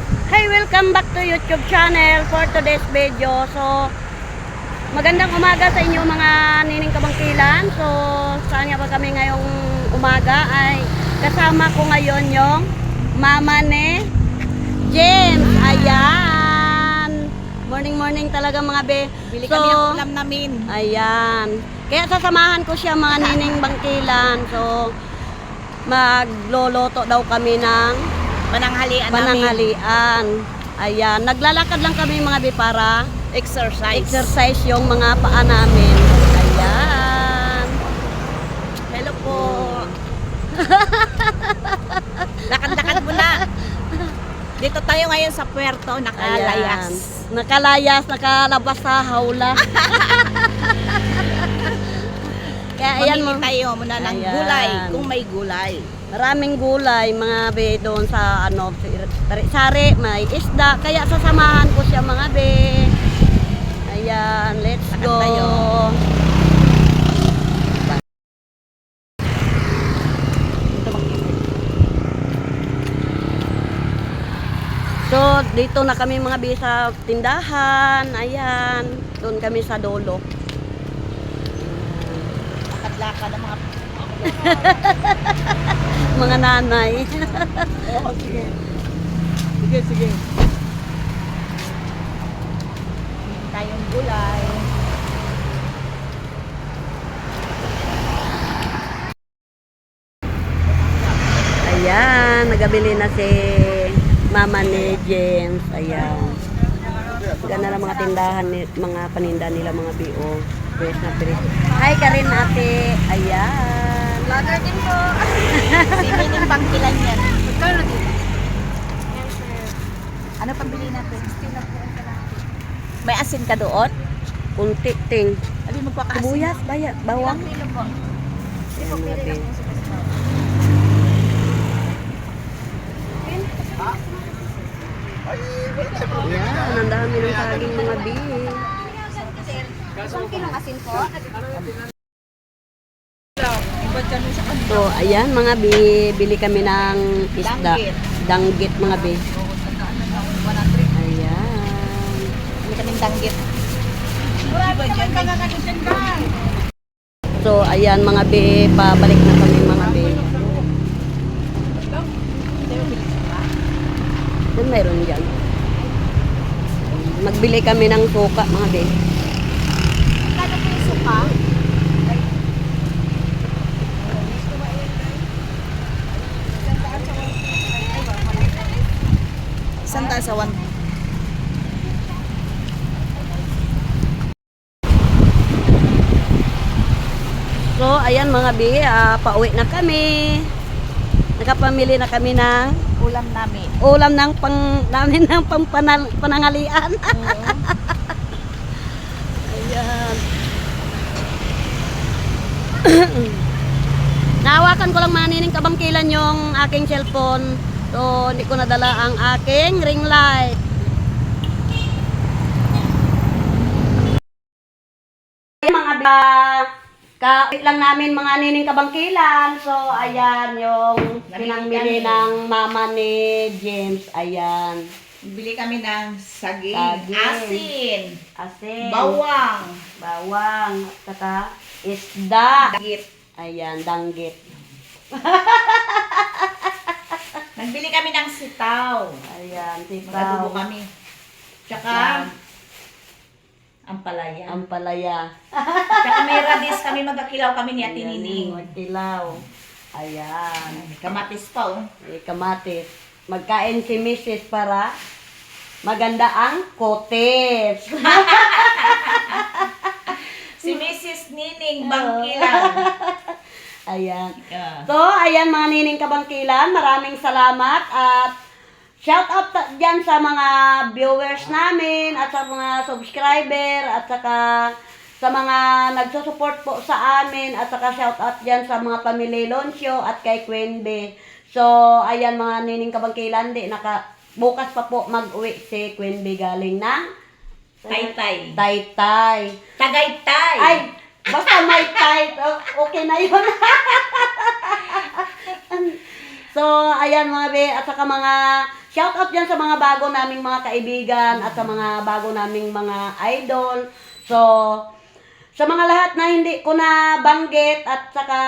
Hey, welcome back to YouTube channel for today's video. So, magandang umaga sa inyo mga nining kabangkilan. So, saan nga ba kami ngayong umaga ay kasama ko ngayon yung mama ni James. Ayan. Morning talaga mga be. Bili kami ang ulam namin. Ayan. Kaya sasamahan ko siya mga nining bangkilan. So, magloloto daw kami ng Pananghalian namin. pananghalian. Ayan, naglalakad lang kami mga be para exercise yung mga paa namin. Ayan. Hello po. Lakad-lakad muna. Dito tayo ngayon sa puerto, nakalayas. Ayan. Nakalayas, nakalabas sa hawla. Kaya ayan mo. Mamili tayo muna ng Ayan. gulay, kung may gulay. Maraming gulay mga be doon sa ano, sari, may isda. Kaya sasamahan ko siya mga be. Ayan, let's Lakad go. tayo. So, dito na kami mga be sa tindahan. Ayan, doon kami sa dolo. Lakad-lakad ang mga... Mga nanay. Oo, sige. Sige. Bili tayong gulay. Ayan, nagabili na si mama ni James. Ayan. Ganda na mga tindahan, mga paninda nila mga BO. Pwes na pwes. Hi Karin ate. Ayan. Vlogger din po. Sinin yung bangkilan yan. Magkano dito? Ano pambili natin? May asin ka doon? Kunti ting. Abi magpakaasin. Sibuyas, bawang. Kilo po. Ayan, mga be. Ayan, ang dami ng saging mga bi. Isang kilong asin po? So, ayan mga bi, bili kami ng isda. Danggit mga bi. Ayan. Hindi kaming danggit. So, ayan mga bi, pabalik na kami mga bi. Doon mayroon dyan. Magbili kami ng suka mga bi. Kano po yung suka? Isang taas sa 1. So, ayan mga bi, pauwi na kami. Nakapamili na kami ng Ulam namin. ulam ng namin ng panangalian. Ayan. Nahawakan ko lang manining kabangkilan yung aking cellphone. So, hindi ko nadala ang aking ring light. Mga kauwi lang namin mga nining kabangkilan. So, ayan yung pinangbili ng mama ni James. Ayan. Bili kami ng saging, Saging. asin, Asin. bawang, At saka isda. danggit. Ayan, danggit. Nagbili kami ng sitaw. Ayan, Mag-adobo sipaw. kami. Tsaka, ampalaya. Ampalaya. Tsaka may radis kami, mag-akilaw kami ni Ate Nining. Magtilaw. Ayan. May kamatis pa, oh. May kamatis. Magkain si Mrs. para maganda ang kotes. Si Mrs. Nining Bangkilan. Ayan. Yeah. So, ayan mga nining kabangkilan, maraming salamat at shout out dyan sa mga viewers namin at sa mga subscriber at saka sa mga nagsusupport po sa amin at saka shout out dyan sa mga pamilya Loncio at kay Queen B. So, ayan mga nining kabangkilan, bukas pa po mag-uwi si Queen B galing ng Taytay. Taytay. Tagaytay. Ay, basta may tight, okay na yun. So, ayan mga be, at saka mga shout out dyan sa mga bago naming mga kaibigan at sa mga bago naming mga idol. So, sa mga lahat na hindi ko na banggit at saka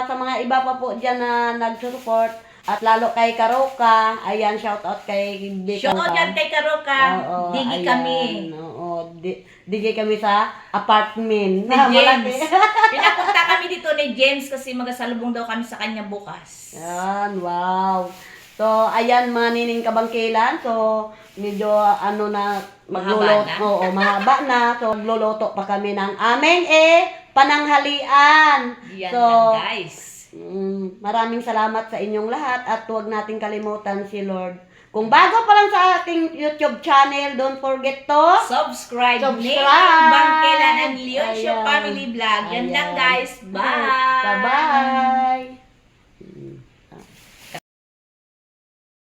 sa mga iba pa po dyan na nagsusupport at lalo kay Karoka, ayan, shout out kay Shout out yan kay Karoka. Oo, Digi ayan. kami. Oo, digi kami sa apartment. Ni James. Pinapunta kami dito ni James kasi magasalubong daw kami sa kanya bukas. Yan, wow. So, ayan mga nining kabangkilan. So, medyo ano na, Mahaba na. Oo, mahaba na. So, magluluto pa kami ng aming pananghalian. Yan So, lang guys. maraming salamat sa inyong lahat at huwag nating kalimutan si Lord. Kung bago pa lang sa ating YouTube channel, don't forget to Subscribe. Subscribe. Bangkelan and Leon Show Ayan. Family Vlog. Yan lang Ayan. guys. Bye. Bye-bye.